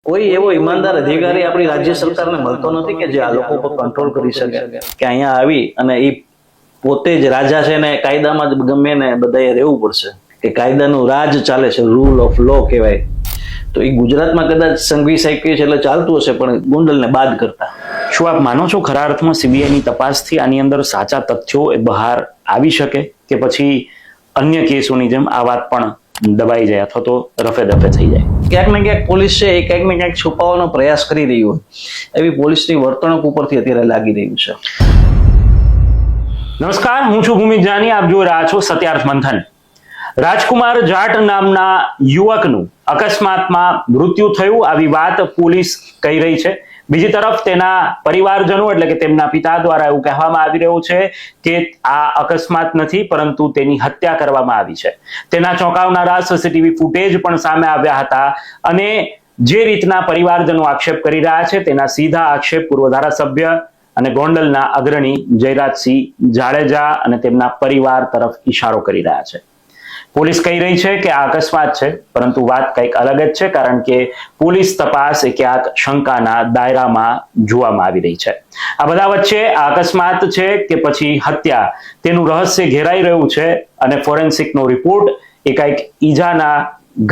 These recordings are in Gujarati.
કોઈ એવો ઈમાનદાર અધિકારી આપણી રાજ્ય સરકારને મળતો નથી કે જે આ લોકો પર કંટ્રોલ કરી શકે કે અહીંયા આવી અને એ પોતે જ રાજા છે ને કાયદામાં જ ગમે ને બધાએ રહેવું પડશે કે કાયદાનું રાજ ચાલે છે, રૂલ ઓફ લો કહેવાય. તો એ ગુજરાતમાં કદાચ સંઘવી સાહિત્ય છે એટલે ચાલતું હશે, પણ ગોંડલને બાદ કરતા. શું આપ માનો છો ખરા અર્થમાં સીબીઆઈની તપાસથી આની અંદર સાચા તથ્યો બહાર આવી શકે કે પછી અન્ય કેસોની જેમ આ વાત પણ દબાઈ જાય અથવા તો રફે દફે થઈ જાય? ક્યાંક ને ક્યાંક પોલીસ છે એ ક્યાંક ને ક્યાંક છુપાવવાનો પ્રયાસ કરી રહી હોય એવી પોલીસની વર્તણૂક ઉપરથી અત્યારે લાગી રહ્યું છે. નમસ્કાર, હું છું ભૂમિક જાની, આપ જોઈ રહ્યા છો સત્યાર્થ મંથન. રાજકુમાર જાટ નામના યુવકનું અકસ્માતમાં મૃત્યુ થયું આવી વાત પોલીસ કહી રહી છે. બીજી તરફ તેના પરિવારજનો એટલે કે તેમના પિતા દ્વારા એવું કહેવામાં આવી રહ્યું છે કે આ અકસ્માત નથી પરંતુ તેની હત્યા કરવામાં આવી છે. તેના ચોંકાવનારા સીસીટીવી ફૂટેજ પણ સામે આવ્યા હતા અને જે રીતના પરિવારજનો આક્ષેપ કરી રહ્યા છે તેના સીધા આક્ષેપ પૂર્વ ધારાસભ્ય અને ગોંડલના અગ્રણી જયરાજસિંહ જાડેજા અને તેમના પરિવાર તરફ ઇશારો કરી રહ્યા છે. પોલીસ કહી રહી છે કે આ અકસ્માત છે, પરંતુ વાત કંઈક અલગ જ છે, કારણ કે પોલીસ તપાસ એ ક્યાંક શંકાના દાયરામાં જોવામાં આવી રહી છે. આ બધા વચ્ચે આ અકસ્માત છે કે પછી હત્યા તેનું રહસ્ય ઘેરાઈ રહ્યું છે અને ફોરેન્સિકનો રિપોર્ટ એ કંઈક ઈજાના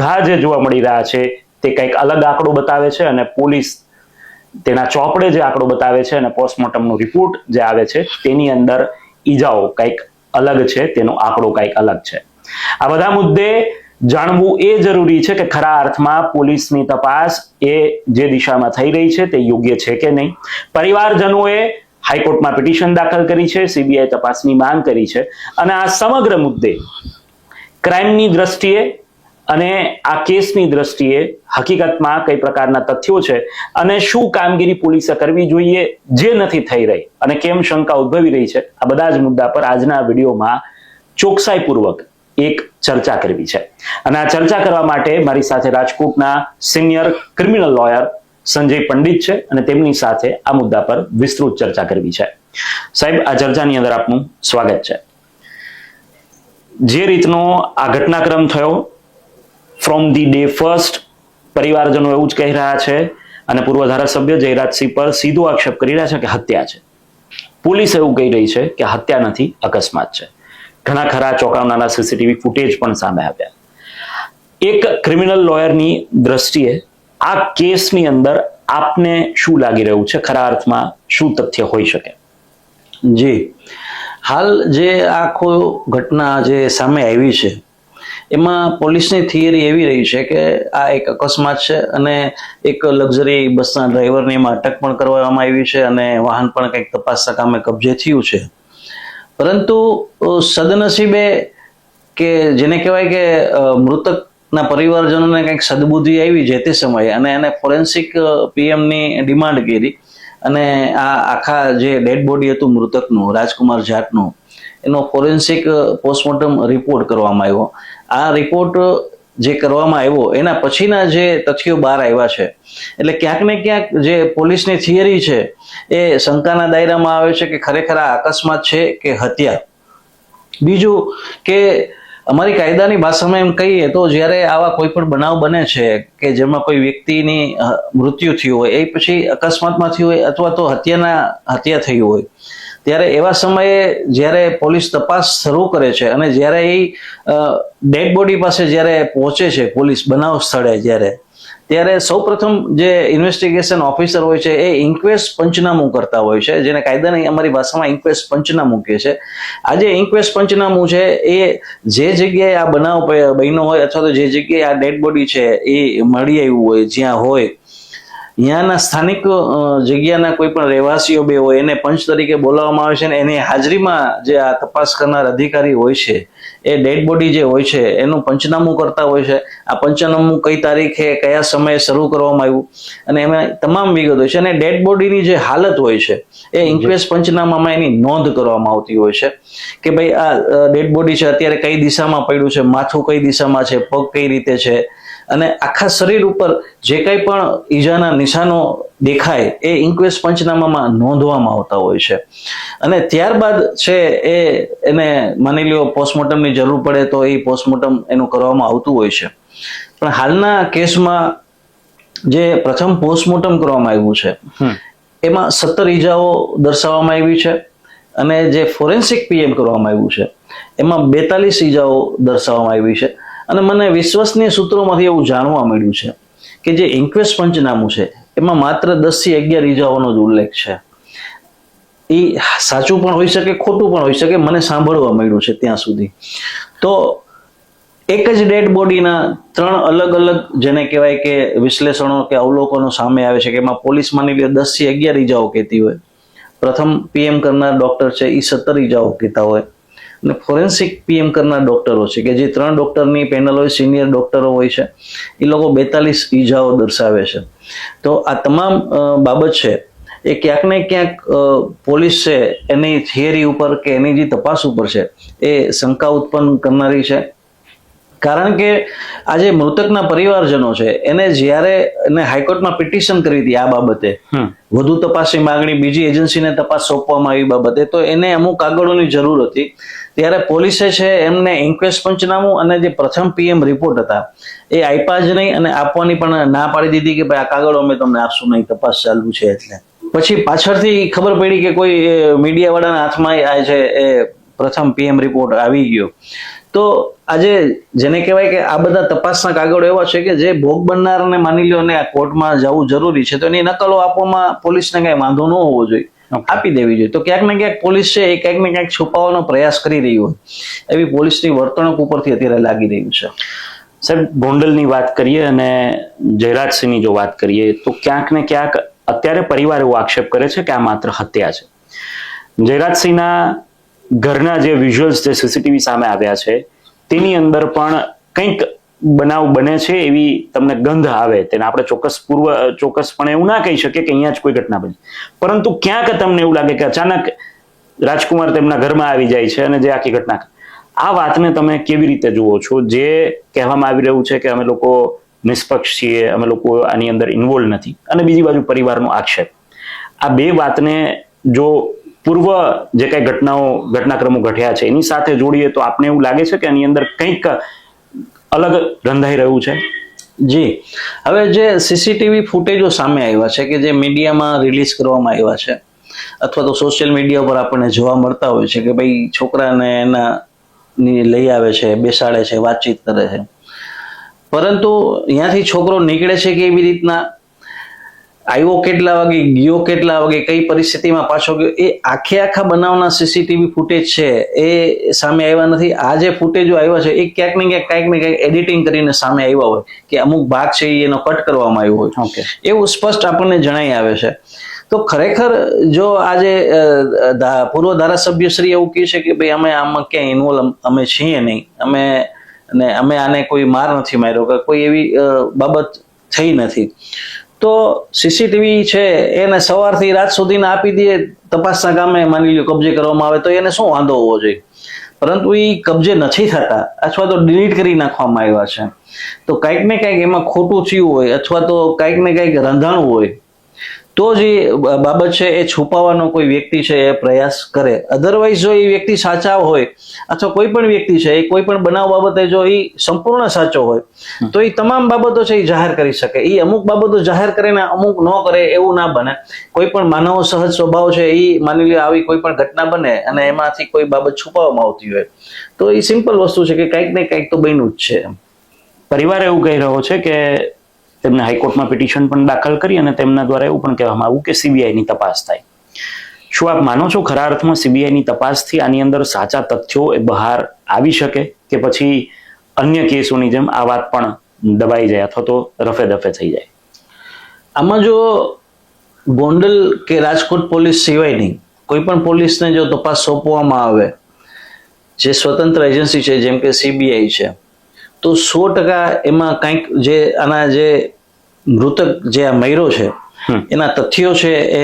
ઘા જે જોવા મળી રહ્યા છે તે કંઈક અલગ આંકડો બતાવે છે અને પોલીસ તેના ચોપડે જે આંકડો બતાવે છે અને પોસ્ટમોર્ટમનો રિપોર્ટ જે આવે છે તેની અંદર ઈજાઓ કંઈક અલગ છે, તેનો આંકડો કંઈક અલગ છે. આ બધા મુદ્દે જાણવું એ જરૂરી છે કે ખરા અર્થમાં પોલીસની તપાસ એ જે દિશામાં થઈ રહી છે તે યોગ્ય છે કે નહીં. પરિવારજનોએ હાઈકોર્ટમાં પિટિશન દાખલ કરી છે, સીબીઆઈ તપાસની માંગ કરી છે અને આ સમગ્ર મુદ્દે ક્રાઇમની દ્રષ્ટિએ અને આ કેસની દ્રષ્ટિએ હકીકતમાં કઈ પ્રકારના તથ્યો છે અને શું કામગીરી પોલીસે કરવી જોઈએ જે નથી થઈ રહી અને કેમ શંકા ઉદ્ભવી રહી છે, આ બધા જ મુદ્દા પર આજના વિડીયોમાં ચોકસાઈપૂર્વક એક ચર્ચા કરવી છે. અને આ ચર્ચા કરવા માટે મારી સાથે રાજકોટના senior criminal lawyer Sanjay Pandit છે અને તેમની સાથે આ મુદ્દા પર વિસ્તૃત ચર્ચા કરવી છે. સાહેબ, આ ચર્ચાની અંદર આપનું સ્વાગત છે. જે રીતનો આ ઘટનાક્રમ થયો, ફ્રોમ ધી ડે ફર્સ્ટ પરિવારજનો એવું જ કહી રહ્યા છે અને પૂર્વ ધારાસભ્ય જયરાજસિંહ પર સીધો આક્ષેપ કરી રહ્યા છે કે હત્યા છે. પોલીસ એવું કહી રહી છે કે હત્યા નથી, અકસ્માત છે. ઘણા ખરા ચોંકાવનારા સીસીટીવી ફૂટેજ પણ સામે આવ્યા. એક ક્રિમિનલ લોયરની દ્રષ્ટિએ આ કેસની અંદર આપને શું લાગી રહ્યું છે? ખરા અર્થમાં શું તથ્ય હોઈ શકે? જી, હાલ જે આખો ઘટના જે સામે આવી છે એમાં પોલીસની થિયરી એવી રહી છે કે આ એક અકસ્માત છે અને એક લક્ઝરી બસના ડ્રાઈવરની એમાં અટક પણ કરવામાં આવી છે અને વાહન પણ કંઈક તપાસના કામે કબજે થયું છે. પરંતુ સદનસીબે કે જેને કહેવાય કે મૃતકના પરિવારજનોને કંઈક સદબુદ્ધિ આવી જે તે સમયે અને એને ફોરેન્સિક પીએમની ડિમાન્ડ કરી અને આ આખા જે ડેડ બોડી હતું મૃતકનું, રાજકુમાર જાટનું, એનો ફોરેન્સિક પોસ્ટમોર્ટમ રિપોર્ટ કરવામાં આવ્યો. આ રિપોર્ટ જે કરવામાં આવ્યો એના પછીના જે તથ્યો બહાર આવ્યા છે એટલે ક્યાંક ને ક્યાંક જે પોલીસની થિયરી છે એ શંકાના દાયરામાં આવે છે કે ખરેખર આ અકસ્માત છે કે હત્યા. બીજું કે અમારી કાયદાની ભાષામાં એમ કહીએ તો જ્યારે આવા કોઈ પણ બનાવ બને છે કે જેમાં કોઈ વ્યક્તિની મૃત્યુ થયું હોય એ પછી અકસ્માતમાં થયું હોય અથવા તો હત્યા થઈ હોય ત્યારે એવા સમયે જ્યારે પોલીસ તપાસ શરૂ કરે છે અને જ્યારે એ ડેડ બોડી પાસે જ્યારે પહોંચે છે પોલીસ બનાવ સ્થળે ત્યારે સૌપ્રથમ જે ઇન્વેસ્ટિગેશન ઓફિસર હોય છે એ ઇન્ક્વેસ્ટ પંચનામું કરતા હોય છે, જેને કાયદાની અમારી ભાષામાં ઇન્ક્વેસ્ટ પંચનામું કહે છે. આ જે ઇન્ક્વેસ્ટ પંચનામું છે એ જે જગ્યાએ આ બનાવ બન્યો હોય અથવા તો જે જગ્યાએ આ ડેડ બોડી છે એ મળી આવ્યું હોય, જ્યાં હોય ત્યાંના સ્થાનિક જગ્યાના કોઈ પણ રહેવાસીઓ બે હોય એને પંચ તરીકે બોલાવવામાં આવે છે અને એની હાજરીમાં જે આ તપાસ કરનાર અધિકારી હોય છે એ ડેડ બોડી જે હોય છે એનું પંચનામું કરતા હોય છે. આ પંચનામું કઈ તારીખે કયા સમયે શરૂ કરવામાં આવ્યું અને એમાં તમામ વિગત હોય છે અને ડેડ બોડીની જે હાલત હોય છે એ ઇન્ક્વેસ્ટ પંચનામામાં એની નોંધ કરવામાં આવતી હોય છે કે ભાઈ આ ડેડ બોડી છે અત્યારે કઈ દિશામાં પડ્યું છે, માથું કઈ દિશામાં છે, પગ કઈ રીતે છે અને આખા શરીર ઉપર જે કંઈ પણ ઈજાના નિશાનો દેખાય એ ઇન્ક્વેસ્ટ પંચનામામાં નોંધવામાં આવતા હોય છે. અને ત્યારબાદ છે એને માની લ્યો પોસ્ટમોર્ટમની જરૂર પડે તો એ પોસ્ટમોર્ટમ એનું કરવામાં આવતું હોય છે. પણ હાલના કેસમાં જે પ્રથમ પોસ્ટમોર્ટમ કરવામાં આવ્યું છે એમાં 17 ઈજાઓ દર્શાવવામાં આવી છે અને જે ફોરેન્સિક પીએમ કરવામાં આવ્યું છે એમાં 42 ઈજાઓ દર્શાવવામાં આવી છે. અને મને વિશ્વસનીય સૂત્રોમાંથી એવું જાણવા મળ્યું છે કે જે ઇન્ક્વેસ્ટ પંચનામું છે એમાં માત્ર 10 થી 11 ઈજાઓનો જ ઉલ્લેખ છે. એ સાચું પણ હોઈ શકે, ખોટું પણ હોઈ શકે, મને સાંભળવા મળ્યું છે ત્યાં સુધી. તો એક જ ડેડ બોડીના 3 અલગ અલગ જેને કહેવાય કે વિશ્લેષણો કે અવલોકનો સામે આવે છે કે એમાં પોલીસ માની લે 10 થી 11 ઈજાઓ કહેતી હોય, પ્રથમ પીએમ કરનાર ડોક્ટર છે એ 17 ઈજાઓ કહેતા હોય, અને ફોરેન્સિક પીએમ કરનાર ડોક્ટરો છે કે જે 3 ડોક્ટરની પેનલ હોય, સિનિયર ડોક્ટરો હોય છે, એ લોકો 42 ઈજાઓ દર્શાવે છે. તો આ તમામ બાબત છે એ ક્યાંક ને ક્યાંક પોલીસ છે એની થિયરી ઉપર કે એની જે તપાસ ઉપર છે એ શંકા ઉત્પન્ન કરનારી છે. કારણ કે આ જે મૃતકના પરિવારજનો છે એને જ્યારે એને હાઈકોર્ટમાં પિટિશન કરી હતી આ બાબતે, વધુ તપાસની માંગણી, બીજી એજન્સીને તપાસ સોંપવામાં આવી બાબતે, તો એને અમુક કાગળોની જરૂર હતી. ત્યારે પોલીસે છે એમને ઇન્ક્વેસ્ટ પંચનામું અને જે પ્રથમ પીએમ રિપોર્ટ હતા એ આપ્યા જ નહીં અને આપવાની પણ ના પાડી દીધી કે ભાઈ આ કાગળો અમે તમને આપશું નહીં, તપાસ ચાલુ છે. એટલે પછી પાછળથી ખબર પડી કે કોઈ મીડિયા વાળાના હાથમાં આ છે એ પ્રથમ પીએમ રિપોર્ટ આવી ગયો. તો આજે જેને કહેવાય કે આ બધા તપાસના કાગળો એવા છે કે જે ભોગ બનનારને માની લ્યો ને આ કોર્ટમાં જવું જરૂરી છે તો એની નકલો આપવામાં પોલીસને કઈ વાંધો ન હોવો જોઈએ, આપી દેવી જોઈએ. તો ક્યાંક ને ક્યાંક પોલીસ છે એ ક્યાંક ને ક્યાંક છુપાવવાનો પ્રયાસ કરી રહી હોય એવી પોલીસની વર્તણૂક ઉપરથી અત્યારે લાગી રહ્યું છે. સાહેબ, ગોંડલની વાત કરીએ અને જયરાજસિંહની જો વાત કરીએ તો ક્યાંક ને ક્યાંક અત્યારે પરિવાર એવો આક્ષેપ કરે છે કે આ માત્ર હત્યા છે. જયરાજસિંહના ઘરના જે વિઝ્યુઅલ્સ જે સીસીટીવી સામે આવ્યા છે તેની અંદર પણ કંઈક બનાવ બને છે એવી તમને ગંધ આવે. તેને આપણે ચોક્કસપણે એવું ના કહી શકીએ કે અહીંયા જ કોઈ ઘટના બની, પરંતુ ક્યાંક તમને એવું લાગે કે અચાનક રાજકુમાર તેમના ઘરમાં આવી જાય છે અને જે આખી ઘટના. આ વાતને તમે કેવી રીતે જુઓ છો? જે કહેવામાં આવી રહ્યું છે કે અમે લોકો નિષ્પક્ષ છીએ, અમે લોકો આની અંદર ઇન્વોલ્વ નથી, અને બીજી બાજુ પરિવારનો આક્ષેપ, આ બે વાતને જો પૂર્વ જે કઈ ઘટનાક્રમો ઘટ્યા છે એની સાથે જોડીએ તો આપને એવું લાગે છે કે આની અંદર કંઈક અલગ રંધાઈ રહ્યું છે? જી, હવે જે સીસીટીવી ફૂટેજો સામે આવ્યા છે કે જે મીડિયામાં રિલીઝ કરવામાં આવ્યા છે અથવા તો સોશિયલ મીડિયા પર આપણને જોવા મળતા હોય છે કે ભાઈ છોકરાને એના લઈ આવે છે, બેસાડે છે, વાતચીત કરે છે, પરંતુ ત્યાંથી છોકરો નીકળે છે કે એવી રીતના આવ્યો કેટલા વાગે, ગયો કેટલા વાગે, કઈ પરિસ્થિતિમાં પાછો ગયો, એ આખા બનાવના સીસીટીવી ફૂટેજ છે એ સામે આવ્યા નથી. આ જે ફૂટેજો આવ્યા છે એ ક્યાંક ને ક્યાંક એડિટિંગ કરીને સામે આવ્યા હોય કે અમુક ભાગ છે એનો કટ કરવામાં આવ્યો હોય, એવું સ્પષ્ટ આપણને જણાઈ આવે છે. તો ખરેખર જો આજે પૂર્વ ધારાસભ્ય શ્રી એવું કહે છે કે ભાઈ અમે આમાં ક્યાંય ઇન્વોલ્વ અમે છીએ નહીં, અમે આને કોઈ માર નથી માર્યો કે કોઈ એવી બાબત થઈ નથી, તો સીસીટીવી છે એને સવારથી રાત સુધીના આપી દઈએ તપાસના કામે, માની લો કબજે કરવામાં આવે તો એને શું વાંધો હોવો જોઈએ, પરંતુ એ કબજે નથી થતા અથવા તો ડિલીટ કરી નાખવામાં આવ્યા છે. તો કંઈક ને કંઈક એમાં ખોટું થયું હોય અથવા તો કંઈક ને કંઈક રંધાણું હોય તો જે બાબત છે એ છુપાવવાનો કોઈ વ્યક્તિ છે એ પ્રયાસ કરે. અધરવાઇઝ જો એ વ્યક્તિ સાચા હોય અથવા કોઈ પણ વ્યક્તિ છે એ કોઈ પણ બનાવ બાબતે જો એ સંપૂર્ણ સાચો હોય તો એ તમામ બાબતો છે એ જાહેર કરી શકે. એ અમુક બાબતો જાહેર કરે ને અમુક ન કરે એવું ના બને. કોઈ પણ માનવ સહજ સ્વભાવ છે એ માની લો આવી કોઈ પણ ઘટના બને અને એમાંથી કોઈ બાબત છુપાવવામાં આવતી હોય તો એ સિમ્પલ વસ્તુ છે કે કંઈક ને કંઈક તો બન્યું જ છે. પરિવાર એવું કહી રહ્યો છે કે તેમને હાઈકોર્ટમાં પિટિશન પણ દાખલ કરી અને તેમના દ્વારા એવું પણ કહેવામાં આવ્યું કે સીબીઆઈની તપાસ થાય. શું આપ માનો છો ખરા અર્થમાં સીબીઆઈની તપાસથી આની અંદર સાચા તથ્યો એ બહાર આવી શકે કે પછી અન્ય કેસોની જેમ આ વાત પણ દબાઈ જાય અથવા તો રફે દફે થઈ જાય? આમાં જો ગોંડલ કે રાજકોટ પોલીસ સિવાયની કોઈ પણ પોલીસને જો તપાસ સોંપવામાં આવે, જે સ્વતંત્ર એજન્સી છે જેમ કે સીબીઆઈ છે, તો 100% એમાં કંઈક જે આના જે મૃતક જે આ મર્યો છે એના તથ્યો છે એ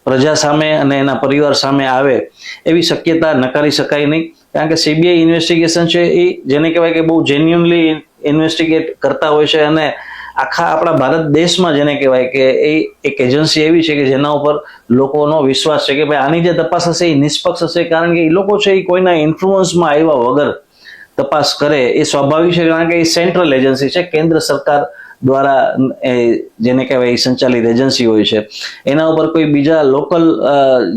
પ્રજા સામે અને એના પરિવાર સામે આવે એવી શક્યતા નકારી શકાય નહીં. કારણ કે સીબીઆઈ ઇન્વેસ્ટિગેશન છે એ જેને કહેવાય કે બહુ જેન્યુઅનલી ઇન્વેસ્ટિગેટ કરતા હોય છે અને આખા આપણા ભારત દેશમાં જેને કહેવાય કે એ એક એજન્સી એવી છે કે જેના ઉપર લોકોનો વિશ્વાસ છે કે ભાઈ આની જે તપાસ હશે એ નિષ્પક્ષ હશે, કારણ કે એ લોકો છે એ કોઈના ઇન્ફ્લુઅન્સમાં આવ્યા વગર તપાસ કરે એ સ્વાભાવિક છે, કારણ કે એ સેન્ટ્રલ એજન્સી છે, કેન્દ્ર સરકાર દ્વારા જેને કહેવાય સંચાલિત એજન્સી હોય છે એના ઉપર કોઈ બીજા લોકલ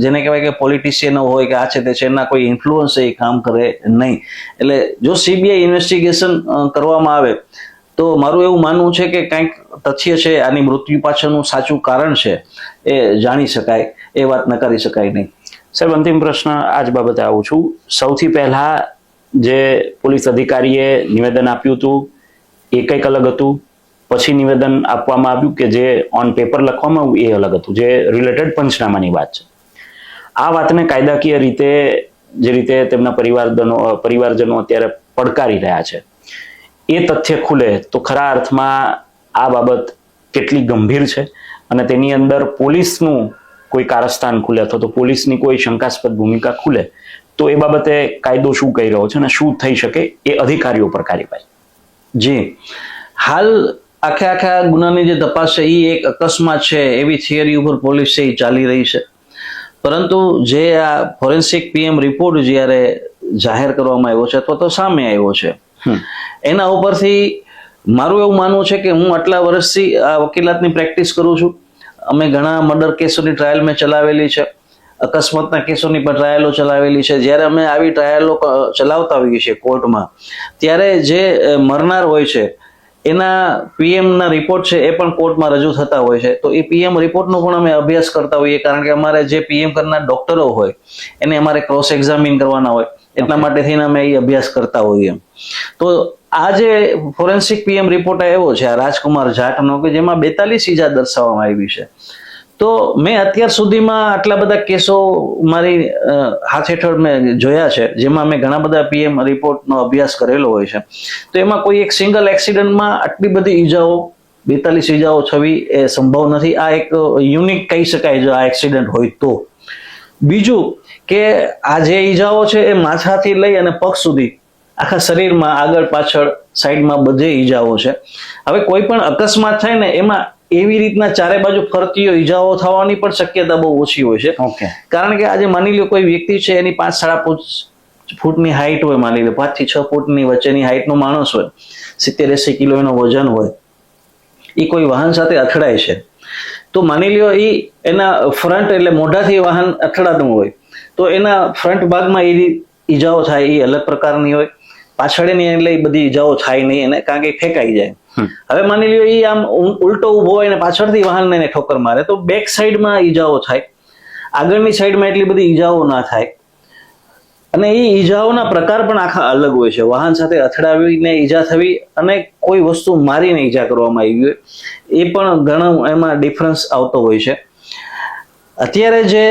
જેને કહેવાય કે પોલિટિશિયનો હોય કે આ છે તે છે એના કોઈ ઇન્ફ્લુઅન્સ એ કામ કરે નહીં. એટલે જો સીબીઆઈ ઇન્વેસ્ટિગેશન કરવામાં આવે તો મારું એવું માનવું છે કે કંઈક તથ્ય છે આની મૃત્યુ પાછળનું સાચું કારણ છે એ જાણી શકાય, એ વાત નકારી શકાય નહીં. સાહેબ, અંતિમ પ્રશ્ન આ જ બાબતે આવું છું. સૌથી પહેલા જે પોલીસ અધિકારીએ નિવેદન આપ્યું હતું એ કંઈક અલગ હતું, પછી નિવેદન આપવામાં આવ્યું કે જે ઓન પેપર લખવામાં આવ્યું એ અલગ હતું, જે રિલેટેડ પંચનામાની વાત છે. આ વાતને કાયદાકીય રીતે જે રીતે તેમના પરિવારજનો અત્યારે પડકારી રહ્યા છે, એ તથ્ય ખુલે તો ખરા અર્થમાં આ બાબત કેટલી ગંભીર છે અને તેની અંદર પોલીસનું કોઈ કારસ્તાન ખુલે અથવા તો પોલીસની કોઈ શંકાસ્પદ ભૂમિકા ખુલે તો એ બાબતે કાયદો શું કહી રહ્યો છે અને શું થઈ શકે એ અધિકારીઓ પર કાર્યવાહી. જી, હાલ આખા ગુનાની જે તપાસ છે એ એક અકસ્માત છે એવી થિયરી ઉપર પોલીસ છે એ ચાલી રહી છે. પરંતુ જે આ ફોરેન્સિક પીએમ રિપોર્ટ જ્યારે જાહેર કરવામાં આવ્યો છે અથવા તો સામે આવ્યો છે એના ઉપરથી મારું એવું માનવું છે કે હું આટલા વર્ષથી આ વકીલાતની પ્રેક્ટિસ કરું છું. અમે ઘણા મર્ડર કેસોની ટ્રાયલ મેં ચલાવેલી છે, અકસ્માતના કેસોની પણ ટ્રાયલો ચલાવેલી છે. જ્યારે અમે આવી ટ્રાયલો ચલાવતા હોઈએ છીએ કોર્ટમાં ત્યારે જે મરનાર હોય છે એના પીએમના રિપોર્ટ છે એ પણ કોર્ટમાં રજૂ થતા હોય છે. તો એ પીએમ રિપોર્ટનો પણ અમે અભ્યાસ કરતા હોઈએ, કારણ કે અમારે જે પીએમ કરનાર ડોક્ટરો હોય એને અમારે ક્રોસ એક્ઝામિન કરવાના હોય, એટલા માટે થઈને અમે એ અભ્યાસ કરતા હોઈએ. તો આ જે ફોરેન્સિક પીએમ રિપોર્ટ આવ્યો છે આ રાજકુમાર જાટનો, કે જેમાં 42 ઈજા દર્શાવવામાં આવી છે. તો મેં અત્યાર સુધીમાં આટલા બધા કેસો મારી હાથ હેઠળ મેં જોયા છે જેમાં મેં ઘણા બધા પીએમ રિપોર્ટનો અભ્યાસ કરેલો હોય છે. તો એમાં કોઈ એક સિંગલ એક્સિડન્ટમાં આટલી બધી ઈજાઓ 42 ઈજાઓ થવી એ સંભવ નથી. આ એક યુનિક કહી શકાય જો આ એક્સિડન્ટ હોય તો. બીજું કે આ જે ઈજાઓ છે એ માથાથી લઈ અને પગ સુધી આખા શરીરમાં આગળ પાછળ સાઈડમાં બધે ઈજાઓ છે. હવે કોઈ પણ અકસ્માત થાય ને એમાં એવી રીતના ચારે બાજુ ફરતીઓ ઈજાઓ થવાની પણ શક્યતા બહુ ઓછી હોય છે. કારણ કે આજે માની લો કોઈ વ્યક્તિ છે એની 5-5.5 ફૂટની હાઈટ હોય, માની લો 5 થી 6 ફૂટની વચ્ચેની હાઈટનો માણસ હોય, 70-80 કિલો એનો વજન હોય, એ કોઈ વાહન સાથે અથડાય છે તો માની લ્યો એ એના ફ્રન્ટ એટલે મોઢાથી વાહન અથડાતું હોય તો એના ફ્રન્ટ ભાગમાં એ ઈજાઓ થાય એ અલગ પ્રકારની હોય, પાછળની એટલે એ બધી ઈજાઓ થાય નહીં એને, કારણ કે ફેંકાઈ જાય. હવે માની લ્યો એ આમ ઉલટો ઉભો હોય ને પાછળથી વાહન એને ઠોકર મારે તો બેક સાઈડમાં ઈજાઓ થાય, આગળની સાઈડમાં એટલી બધી ઈજાઓ ના થાય. અને એ ઈજાઓના પ્રકાર પણ આખા અલગ હોય છે. વાહન સાથે અથડાવીને ઈજા થવી અને કોઈ વસ્તુ મારીને ઈજા કરવામાં આવી હોય એ પણ ઘણો એમાં ડિફરન્સ આવતો હોય છે. અત્યારે જે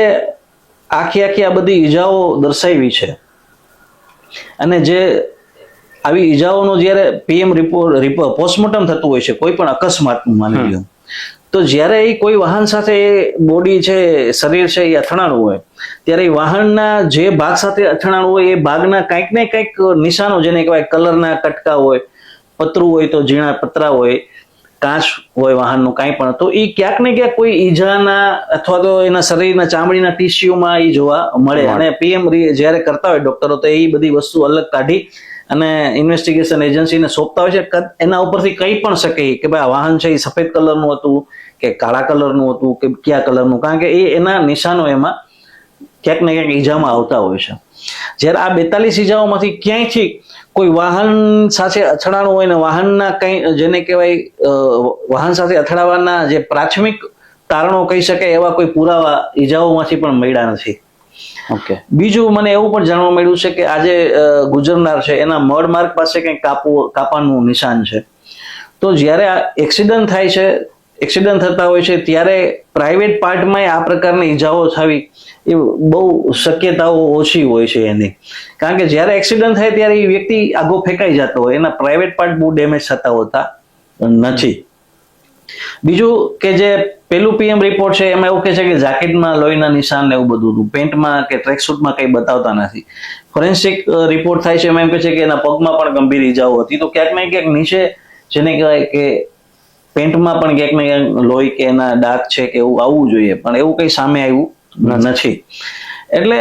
આખી આ બધી ઈજાઓ દર્શાવી છે અને જે આવી ઈજાઓનો જ્યારે પીએમ રિપોર્ટ પોસ્ટમોર્ટમ થતું હોય છે કોઈ પણ અકસ્માતનું માની લો, તો જ્યારે એ કોઈ વાહન સાથે બોડી છે, શરીર છે એ અથડાણું હોય ત્યારે એ વાહનના જે ભાગ સાથે અથડાણું હોય એ ભાગના કંઈક ને કંઈક નિશાનો, જેને કહેવાય કલરના કટકા હોય, પતરું હોય તો ઝીણા પતરા હોય, કાચ હોય વાહનનું કાંઈ પણ, તો એ ક્યાંક ને ક્યાંક કોઈ ઈજાના અથવા તો એના શરીરના ચામડીના ટિશ્યુમાં એ જોવા મળે. અને પીએમ જ્યારે કરતા હોય ડોક્ટરો તો એ બધી વસ્તુ અલગ કાઢી અને ઇન્વેસ્ટિગેશન એજન્સીને સોંપતા હોય છે. એના ઉપરથી કહી પણ શકે કે ભાઈ આ વાહન છે એ સફેદ કલરનું હતું કે કાળા કલરનું હતું કે કયા કલરનું, કારણ કે એના નિશાનો એમાં ક્યાંક ને ક્યાંક ઈજામાં આવતા હોય છે. જ્યારે આ 42 ઈજાઓમાંથી ક્યાંયથી કોઈ વાહન સાથે અથડાણું હોય ને વાહનના કંઈ જેને કહેવાય વાહન સાથે અથડાવાના જે પ્રાથમિક તારણો કહી શકાય એવા કોઈ પુરાવા ઈજાઓમાંથી પણ મળ્યા નથી. બીજું મને એવું પણ જાણવા મળ્યું છે કે આજે ગુજરનાર છે એના મડ માર્ગ પાસે કંઈક કાપાનું નિશાન છે. તો જ્યારે આ એક્સિડન્ટ થાય છે, એક્સિડન્ટ થતા હોય છે ત્યારે પ્રાઇવેટ પાર્ટમાં આ પ્રકારની ઈજાઓ થવી એ બહુ શક્યતાઓ ઓછી હોય છે એની, કારણ કે જ્યારે એક્સિડન્ટ થાય ત્યારે એ વ્યક્તિ આગો ફેંકાઈ જતો હોય, એના પ્રાઇવેટ પાર્ટ બહુ ડેમેજ થતા હોતા નથી. બીજું કે જે પેલું પીએમ રિપોર્ટ છે એમાં એવું કહે છે કે જાકેટમાં લોહીના નિશાન ને એવું બધું હતું, પેન્ટમાં કે ટ્રેકસૂટમાં કંઈ બતાવતા નથી. ફોરેન્સિક રિપોર્ટ થાય છે એમાં એમ કહે છે કે એના પગમાં પણ ગંભીર ઈજાઓ હતી. તો ક્યાંક ને ક્યાંક નીચે જેને કહેવાય કે પેન્ટમાં પણ ક્યાંક ને ક્યાંક લોહી કે એના ડાઘ છે કે એવું આવવું જોઈએ, પણ એવું કંઈ સામે આવ્યું નથી. એટલે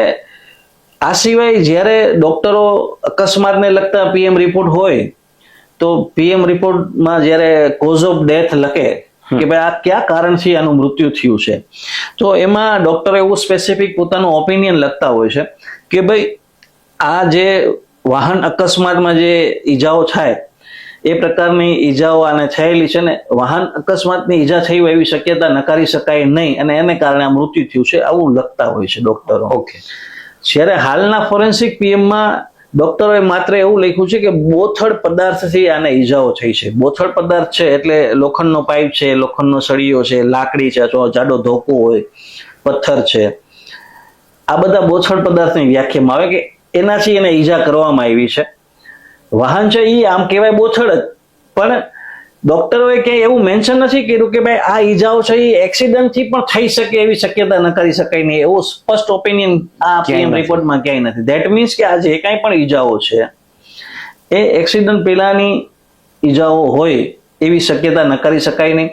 આ સિવાય જ્યારે ડોક્ટરો અકસ્માતને લગતા પીએમ રિપોર્ટ હોય તો પીએમ રિપોર્ટમાં જ્યારે કોઝ ઓફ ડેથ લખે કે ભાઈ આ કયા કારણથી આનું મૃત્યુ થયું છે, તો એમાં ડોક્ટર એવું સ્પેસિફિક પોતાનું ઓપિનિયન લખતા હોય છે કે ભાઈ આ જે વાહન અકસ્માતમાં જે ઈજાઓ થાય એ પ્રકારની ઈજાઓ આને થયેલી છે ને, વાહન અકસ્માતની ઈજા થઈ હોય એવી શક્યતા નકારી શકાય નહીં અને એને કારણે આ મૃત્યુ થયું છે, આવું લખતા હોય છે ડોક્ટરો. ઓકે. જ્યારે હાલના ફોરેન્સિક પીએમમાં ડોક્ટરોએ માત્ર એવું લખ્યું છે કે બોથડ પદાર્થથી આને ઈજાઓ થઈ છે. બોથડ પદાર્થ છે એટલે લોખંડનો પાઇપ છે, લોખંડનો સળિયો છે, લાકડી છે, અથવા જાડો ધોકો હોય, પથ્થર છે, આ બધા બોથડ પદાર્થની વ્યાખ્યામાં આવે કે એનાથી એને ઈજા કરવામાં આવી છે. વાહન છે એ આમ કહેવાય બોથડ જ, પણ ડોક્ટરોએ ક્યાંય એવું મેન્શન નથી કર્યું કે ભાઈ આ ઈજાઓ છે એ એક્સિડન્ટથી પણ થઈ શકે એવી શક્યતા નકારી શકાય નહીં, એવો સ્પષ્ટ ઓપિનિયન આ પીએમ રિપોર્ટમાં ક્યાંય નથી. ધેટ મીન્સ કે આ જે કાંઈ પણ ઈજાઓ છે એ એક્સિડન્ટ પહેલાની ઈજાઓ હોય એવી શક્યતા નકારી શકાય નહીં.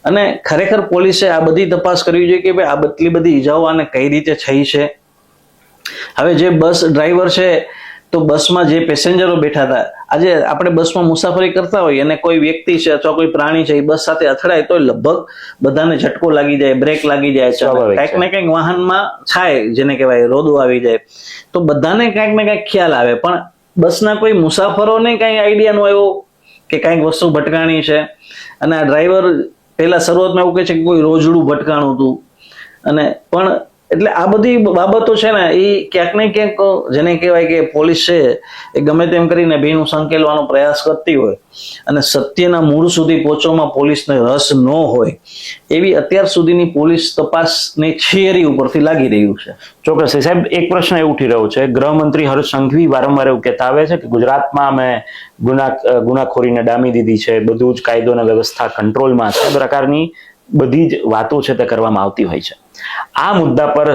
અને ખરેખર પોલીસે આ બધી તપાસ કરવી જોઈએ કે ભાઈ આ બધી બધી ઈજાઓ આને કઈ રીતે થઈ છે. હવે જે બસ ડ્રાઈવર છે તો બસમાં જે પેસેન્જરો બેઠા હતા, આજે આપણે બસમાં મુસાફરી કરતા હોઈએ અને કોઈ વ્યક્તિ છે અથવા કોઈ પ્રાણી છે એ બસ સાથે અથડાય તો લગભગ બધાને ઝટકો લાગી જાય, બ્રેક લાગી જાય, કંઈક ને કંઈક વાહનમાં થાય જેને કહેવાય રોદો આવી જાય, તો બધાને કંઈક ને કંઈક ખ્યાલ આવે. પણ બસના કોઈ મુસાફરોને કંઈ આઈડિયા ન આવ્યો કે કંઈક વસ્તુ ભટકાણી છે. અને આ ડ્રાઈવર પહેલા શરૂઆતમાં એવું કહે છે કે કોઈ રોજડું ભટકાણું હતું, અને પણ એટલે આ બધી બાબતો છે ને એ ક્યાંક ને ક્યાંક જેને કહેવાય કે પોલીસ છે એ ગમે તેમ કરીને ભીનું સંકેલવાનો પ્રયાસ કરતી હોય અને સત્યના મૂળ સુધી પહોંચવામાં પોલીસને રસ ન હોય એવી અત્યાર સુધીની પોલીસ તપાસની થિયરી ઉપરથી લાગી રહ્યું છે. ચોક્કસ સાહેબ, એક પ્રશ્ન એ ઉઠી રહ્યો છે, ગૃહમંત્રી હર્ષ સંઘવી વારંવાર એવું કહેતા આવે છે કે ગુજરાતમાં અમે ગુનાખોરીને ડામી દીધી છે, બધું જ કાયદો અને વ્યવસ્થા કંટ્રોલમાં છે, એ પ્રકારની બધી જ વાતો છે તે કરવામાં આવતી હોય છે. આ મુદ્દા પર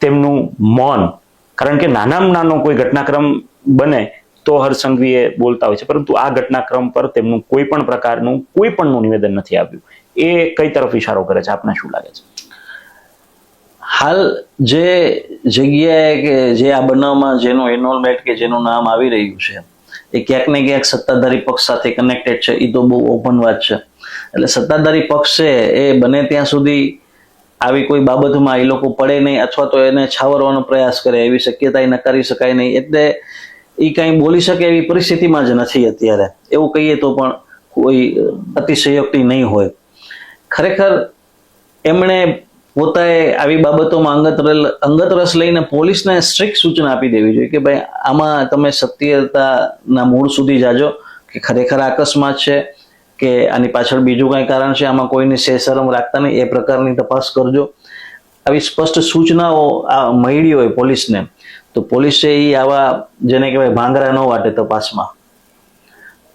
તેમનું મૌન, કારણ કે નાનામાં નાનો કોઈ ઘટનાક્રમ બને તો હર્ષ સંઘવીએ બોલતા હોય છે, પરંતુ આ ઘટનાક્રમ પર તેમનું કોઈ પણ પ્રકારનું કોઈ પણનું નિવેદન નથી આવ્યું. એ કઈ તરફ ઇશારો કરે છે, આપને શું લાગે છે? હાલ જે જગ્યાએ કે જે આ બનાવમાં જેનું ઇન્વોલ્વમેન્ટ કે જેનું નામ આવી રહ્યું છે એ ક્યાંક ને ક્યાંક સત્તાધારી પક્ષ સાથે કનેક્ટેડ છે, એ તો બહુ ઓપન વાત છે. એટલે સત્તાધારી પક્ષ છે એ બને ત્યાં સુધી આવી કોઈ બાબતમાં એ લોકો પડે નહીં અથવા તો એને છાવરવાનો પ્રયાસ કરે એવી શક્યતા નકારી શકાય નહીં. એટલે એ કંઈ બોલી શકે એવી પરિસ્થિતિમાં જ નથી અત્યારે, એવું કહીએ તો પણ કોઈ અતિશયોક્તિ નહીં હોય. ખરેખર એમણે પોતાએ આવી બાબતોમાં અંગત રસ લઈને પોલીસને સ્ટ્રિક્ટ સૂચના આપી દેવી જોઈએ કે ભાઈ આમાં તમે સત્યતાના મૂળ સુધી જાજો કે ખરેખર અકસ્માત છે કે આની પાછળ બીજું કઈ કારણ છે, આમાં કોઈની શરમ રાખતા નહીં, એ પ્રકારની તપાસ કરજો. આવી સ્પષ્ટ સૂચનાઓ આ મળી હોય પોલીસને તો પોલીસે એ આવા જેને કહેવાય ભાંગરા ન વાટે તપાસમાં.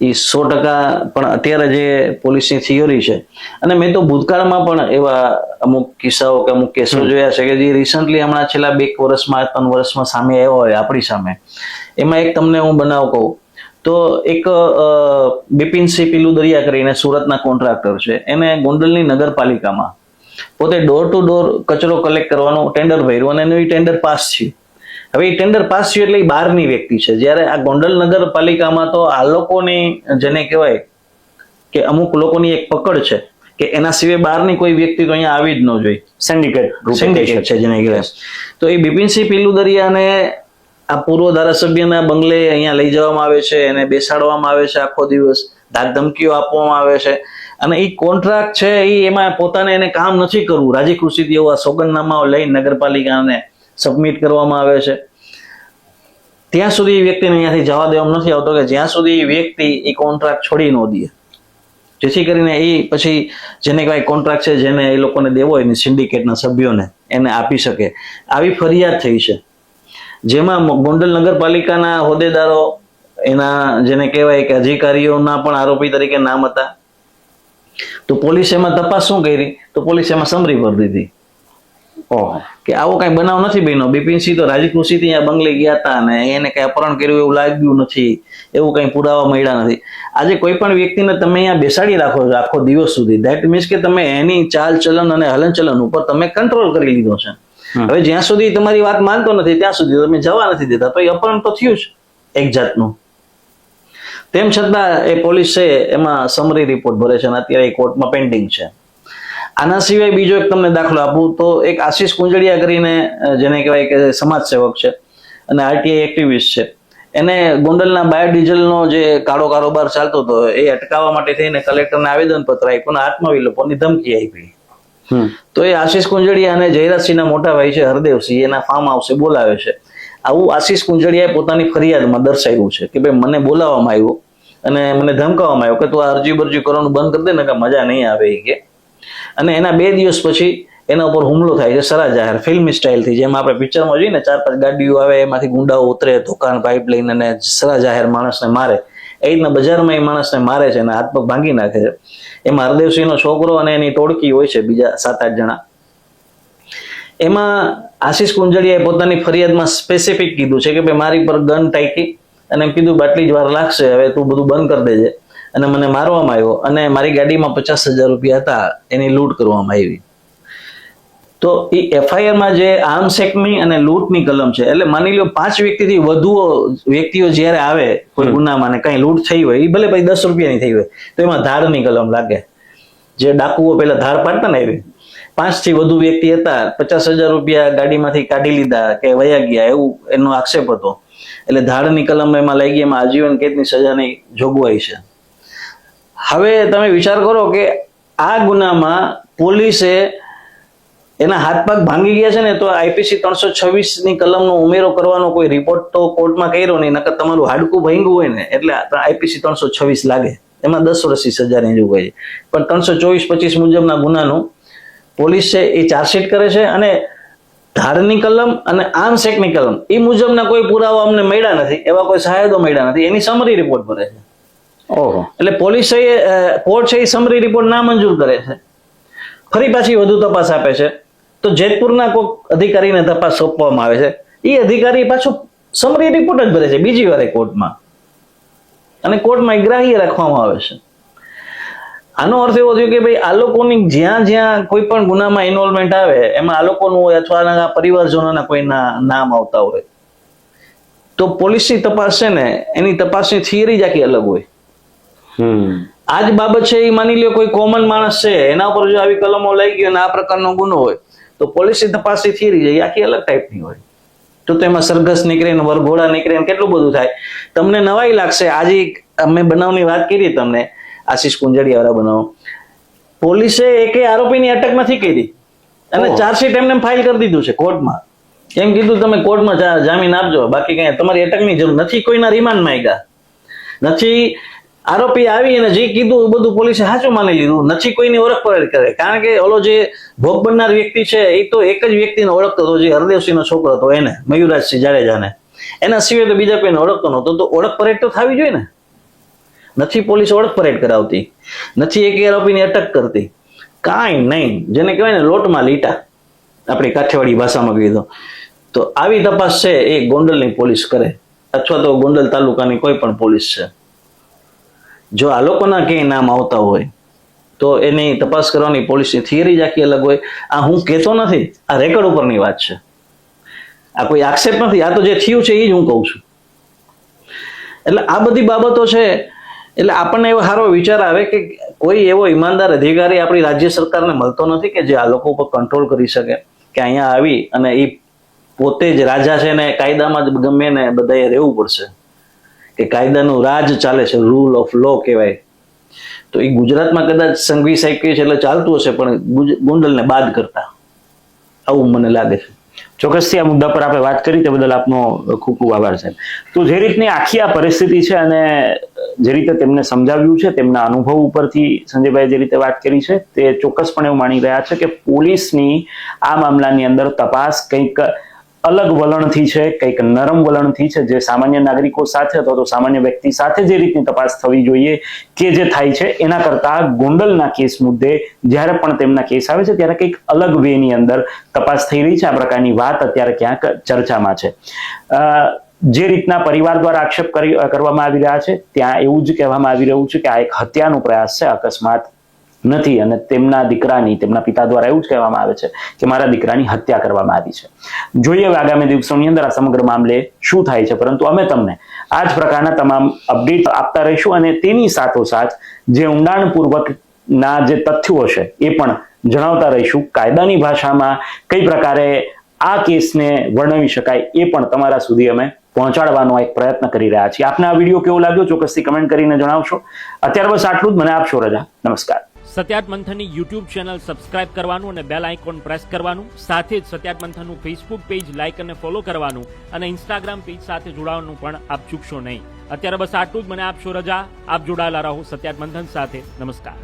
એ 100% પણ અત્યારે જે પોલીસની થિયરી છે, અને મેં તો ભૂતકાળમાં પણ એવા અમુક કિસ્સાઓ કે અમુક કેસો જોયા છે કે જે રિસન્ટલી હમણાં છેલ્લા 2 વર્ષમાં 3 વર્ષમાં સામે આવ્યો હોય આપણી સામે. એમાં એક તમને હું બનાવ કહું તો એક બિપિનસિંહ પિલુદરિયા કરીને સુરતના કોન્ટ્રાક્ટર છે, એને ગોંડલની નગરપાલિકામાં પોતે ડોર ટુ ડોર કચરો કલેક્ટ કરવાનું ટેન્ડર ભર્યું અને એનું એ ટેન્ડર પાસ થયું. હવે એ ટેન્ડર પાસ થયું એટલે એ બહારની વ્યક્તિ છે, જ્યારે આ ગોંડલ નગરપાલિકામાં તો આ લોકોની જેને કહેવાય કે અમુક લોકોની એક પકડ છે કે એના સિવાય બહારની કોઈ વ્યક્તિ તો અહીંયા આવી જ ન જોઈએ, સિન્ડિકેટ છે જેને કહેવાય. તો એ બિપિનસિંહ પિલુદરિયાને આ પૂર્વ ધારાસભ્યના બંગલે અહીંયા લઈ જવામાં આવે છે, એને બેસાડવામાં આવે છે, આખો દિવસ ધાક ધમકીઓ આપવામાં આવે છે, અને એ કોન્ટ્રાક્ટ છે એ એમાં પોતાને એને કામ નથી કરવું, રાજી ખુશીથી એવા સોગંદનામાઓ લઈને નગરપાલિકાને સબમિટ કરવામાં આવે છે. ત્યાં સુધી એ વ્યક્તિને અહીંયાથી જવા દેવામાં નથી આવતો કે જ્યાં સુધી એ વ્યક્તિ એ કોન્ટ્રાક્ટ છોડી ન દે, જેથી કરીને એ પછી જેને કઈ કોન્ટ્રાક્ટ છે જેને એ લોકોને દેવો હોય સિન્ડિકેટના સભ્યોને એને આપી શકે. આવી ફરિયાદ થઈ છે જેમાં ગોંડલ નગરપાલિકાના હોદ્દેદારો એના જેને કહેવાય કે અધિકારીઓના પણ આરોપી તરીકે નામ હતા. તો પોલીસ એમાં તપાસ શું કરી, તો પોલીસ એમાં સમરી ભરી દીધી કે આવો કઈ બનાવ નથી બન્યો, બિપિનસિંહ તો રાજી ખુશીથી અહીંયા બંગલે ગયા હતા અને એને કઈ અપહરણ કર્યું એવું લાગ્યું નથી, એવું કઈ પુરાવા મળ્યા નથી. આજે કોઈ પણ વ્યક્તિને તમે અહીંયા બેસાડી રાખો છો આખો દિવસ સુધી, ધેટ મીન્સ કે તમે એની ચાલ ચલન અને હલનચલન ઉપર તમે કંટ્રોલ કરી લીધો છે. હવે જ્યાં સુધી તમારી વાત માનતો નથી ત્યાં સુધી તમે જવા નથી દેતા, તો એ અપહરણ તો થયું જ એક જાતનું. તેમ છતાં એ પોલીસ છે એમાં સમરી રિપોર્ટ ભરે છે અને અત્યારે કોર્ટમાં પેન્ડિંગ છે. આના સિવાય બીજો એક તમને દાખલો આપું તો એક આશીષ કુંજડિયા કરીને જેને કહેવાય કે સમાજ સેવક છે અને આરટીઆઈ એક્ટિવિસ્ટ છે, એને ગોંડલના બાયોડીઝલનો જે કાળો કારોબાર ચાલતો હતો એ અટકાવવા માટે થઈને કલેક્ટરને આવેદનપત્ર આપ્યું અને આત્મવિલોપનની ધમકી આપી. તો એ આશીષ કુંજડિયા અને જયરાજસિંહના મોટા ભાઈ છે હરદેવસિંહ એના ફાર્મ હાઉસે બોલાવે છે. આવું આશીષ કુંજડિયાએ પોતાની ફરિયાદમાં દર્શાવ્યું છે કે ભાઈ મને બોલાવવામાં આવ્યું અને મને ધમકાવવામાં આવ્યો કે તું આ અરજી બરજી કરવાનું બંધ કરી દે ને કે મજા નહીં આવે કે. અને એના 2 દિવસ પછી એના ઉપર હુમલો થાય છે સરા જાહેર ફિલ્મી સ્ટાઇલથી, જેમ આપણે પિક્ચરમાં જોઈએ ને 4-5 ગાડીઓ આવે એમાંથી ગુંડાઓ ઉતરે ધોકાણ પાઇપ લઈને અને સરા જાહેર માણસને મારે, એ રીતના બજારમાં એ માણસને મારે છે અને હાથ પગ ભાંગી નાખે છે. એમાં હરદેવસિંહનો છોકરો અને એની ટોળકી હોય છે બીજા 7-8 જણા. એમાં આશીષ કુંજડિયાએ પોતાની ફરિયાદમાં સ્પેસિફિક કીધું છે કે ભાઈ મારી પર ગન ટાંકી અને એમ કીધું બાટલી જ વાર લાગશે, હવે તું બધું બંધ કરી દેજે. અને મને મારવામાં આવ્યો અને મારી ગાડીમાં 50,000 રૂપિયા હતા એની લૂંટ કરવામાં આવી. તો એ એફઆઈઆરમાં જે આર્મ્સ એક્ટની અને લૂંટની કલમ છે, એટલે માની લો 5 વ્યક્તિથી વધુ વ્યક્તિઓ જ્યારે આવે કોઈ ગુનામાં ને કઈ લૂંટ થઈ હોય, એ ભલે પછી 10 રૂપિયાની થઈ હોય તો એમાં ધાડની કલમ લાગે. જે ડાકુઓ પેલા ધાડ પાડતા ને એવી 5 થી વધુ વ્યક્તિ હતા, 50,000 રૂપિયા ગાડીમાંથી કાઢી લીધા કે વયા ગયા એવું એનો આક્ષેપ હતો, એટલે ધાડની કલમ એમાં લાગી, એમાં આજીવન કેદની સજાની જોગવાઈ છે. હવે તમે વિચાર કરો કે આ ગુનામાં પોલીસે એના હાથ પગ ભાંગી ગયા છે ને તો આઈપીસી 326ની કલમનો ઉમેરો કરવાનો કોઈ રિપોર્ટ તો કોર્ટમાં કર્યો નહીં, નકર તમારું હાડકું ભાંગ્યું હોય ને એટલે આઈપીસી 326 લાગે, એમાં 10 વર્ષની સજાની જોગવાઈ. પણ 324-25 મુજબના ગુનાનું પોલીસ છે એ ચાર્જશીટ કરે છે અને ધાડની કલમ અને આર્મ્સ એક્ટની કલમ એ મુજબના કોઈ પુરાવા અમને મળ્યા નથી, એવા કોઈ સહાયતો મળ્યા નથી, એની સમરી રિપોર્ટ ભરે છે. ઓહો. એટલે પોલીસ કોર્ટ છે એ સમરી રિપોર્ટ ના મંજૂર કરે છે, ફરી પાછી વધુ તપાસ આપે છે. તો જેતપુરના કોઈ અધિકારીને તપાસ સોંપવામાં આવે છે, એ અધિકારી પાછો સમરી રિપોર્ટ જ ભરે છે બીજી વાર કોર્ટમાં, અને કોર્ટમાં ગ્રાહ્ય રાખવામાં આવે છે. આનો અર્થ એવો થયો કે ભાઈ આ લોકોની જ્યાં જ્યાં કોઈ પણ ગુનામાં ઇન્વોલ્વમેન્ટ આવે એમાં આ લોકોનું હોય અથવા પરિવારજનોના કોઈના નામ આવતા હોય તો પોલીસની તપાસ છે ને એની તપાસની થિયરી જ આખી અલગ હોય. આ જ બાબત છે એ માની લો કોઈ કોમન માણસ છે એના ઉપર જો આવી કલમો લઈ ગયો અને આ પ્રકારનો ગુનો હોય તો પોલીસની તપાસની થિયરી છે એ આખી અલગ ટાઈપની હોય. તો એમાં સરઘસ નીકળે ને વરઘોડા નીકળે ને કેટલું બધું થાય. તમને નવાઈ લાગશે, આજે અમે બનાવની વાત કરી તમને આશીષ કુંજડિયા વાળા બનાવો, પોલીસે એકે આરોપીની અટક નથી કરી અને ચાર્જશીટ એમને ફાઇલ કરી દીધું છે કોર્ટમાં. એમ કીધું તમે કોર્ટમાં જામીન આપજો, બાકી કઈ તમારી અટકની જરૂર નથી, કોઈના રિમાન્ડ માંગ્યા નથી. આરોપી આવી અને જે કીધું બધું પોલીસે સાચું માની લીધું, નથી કોઈની ઓળખ પરેડ કરે. કારણ કે ઓલો જે ભોગ બનનાર વ્યક્તિ છે એ તો એક જ વ્યક્તિને ઓળખતો હતો, જે હરદેવસિંહનો છોકરો હતો એને, મયુરાજસિંહ જાડેજાને. એના સિવાય તો બીજા કોઈને ઓળખતો નહોતો, તો ઓળખ પરેડ તો થવી જોઈએ ને. નથી પોલીસ ઓળખ પરેડ કરાવતી, નથી એક આરોપીની અટક કરતી, કાંઈ નહીં. જેને કહેવાય ને લોટમાં લીટા, આપણી કાઠિયાવાડી ભાષામાં કીધું તો આવી તપાસ છે એ ગોંડલની પોલીસ કરે અથવા તો ગોંડલ તાલુકાની કોઈ પણ પોલીસ છે. જો આ લોકોના ક્યાંય નામ આવતા હોય તો એની તપાસ કરવાની પોલીસની થિયરી જ આખી અલગ હોય. આ હું કહેતો નથી, આ રેકોર્ડ ઉપરની વાત છે, આ કોઈ આક્ષેપ નથી, આ તો જે થયું છે એ જ હું કહું છું. એટલે આ બધી બાબતો છે. એટલે આપણને એવો સારો વિચાર આવે કે કોઈ એવો ઈમાનદાર અધિકારી આપણી રાજ્ય સરકારને મળતો નથી કે જે આ લોકો ઉપર કંટ્રોલ કરી શકે, કે અહીંયા આવી અને એ પોતે જ રાજા છે ને કાયદામાં જ ગમે ને બધાએ રહેવું પડશે, કે કાયદાનું રાજ ચાલે છે, રૂલ ઓફ લો કહેવાય. તો એ ગુજરાતમાં કદાચ સંઘવી સાહેબ કહે છે એટલે ચાલતું હશે, પણ ગોંડલને બાદ કરતા આવું મને લાગે છે. ચોક્કસથી આ મુદ્દા પર આપણે વાત કરી તે બદલ આપનો ખૂબ ખૂબ આભાર સાહેબ. તો જે રીતની આખી આ પરિસ્થિતિ છે અને જે રીતે તેમને સમજાવ્યું છે, તેમના અનુભવ ઉપરથી સંજયભાઈ જે રીતે વાત કરી છે તે ચોક્કસપણે એવું માની રહ્યા છે કે પોલીસની આ મામલાની અંદર તપાસ કંઈક અલગ વલણથી છે, કંઈક નરમ વલણથી છે, જે સામાન્ય નાગરિકો સાથે અથવા તો સામાન્ય વ્યક્તિ સાથે જે રીતની તપાસ થવી જોઈએ કે જે થાય છે એના કરતા ગોંડલના કેસ મુદ્દે જ્યારે પણ તેમના કેસ આવે છે ત્યારે કંઈક અલગ વેની અંદર તપાસ થઈ રહી છે. આ પ્રકારની વાત અત્યારે ક્યાંક ચર્ચામાં છે. જે રીતના પરિવાર દ્વારા આક્ષેપ કરવામાં આવી રહ્યા છે ત્યાં એવું જ કહેવામાં આવી રહ્યું છે કે આ એક હત્યાનો પ્રયાસ છે, અકસ્માત નથી. અને તેમના પિતા દ્વારા એવું જ કહેવામાં આવે છે કે મારા દીકરાની હત્યા કરવામાં આવી છે. જોઈએ આગામી દિવસોની અંદર આ સમગ્ર મામલે શું થાય છે, પરંતુ અમે તમને આ જ પ્રકારના તમામ અપડેટ આપતા રહીશું અને તેની સાથોસાથ જે ઊંડાણપૂર્વકના જે તથ્યો છે એ પણ જણાવતા રહીશું. કાયદાની ભાષામાં કઈ પ્રકારે આ કેસને વર્ણવી શકાય એ પણ તમારા સુધી અમે પહોંચાડવાનો એક પ્રયત્ન કરી રહ્યા છીએ. આપને આ વિડીયો કેવો લાગ્યો ચોક્કસથી કમેન્ટ કરીને જણાવશો. અત્યાર બસ આટલું જ. મને આપશો રજા. નમસ્કાર. સત્યાર્થ મંથનની યુટ્યુબ ચેનલ સબસ્ક્રાઇબ કરવાનું અને બેલ આઇકોન પ્રેસ કરવાનું, સાથે જ સત્યાર્થ મંથનનું ફેસબુક પેજ લાઇક અને ફોલો કરવાનું અને ઇન્સ્ટાગ્રામ પેજ સાથે જોડાવાનું પણ આપ ચૂકશો નહીં. અત્યારે બસ આટલું જ. મને આપશો રજા. આપ જોડાયેલા રહો સત્યાર્થ મંથન સાથે. નમસ્કાર.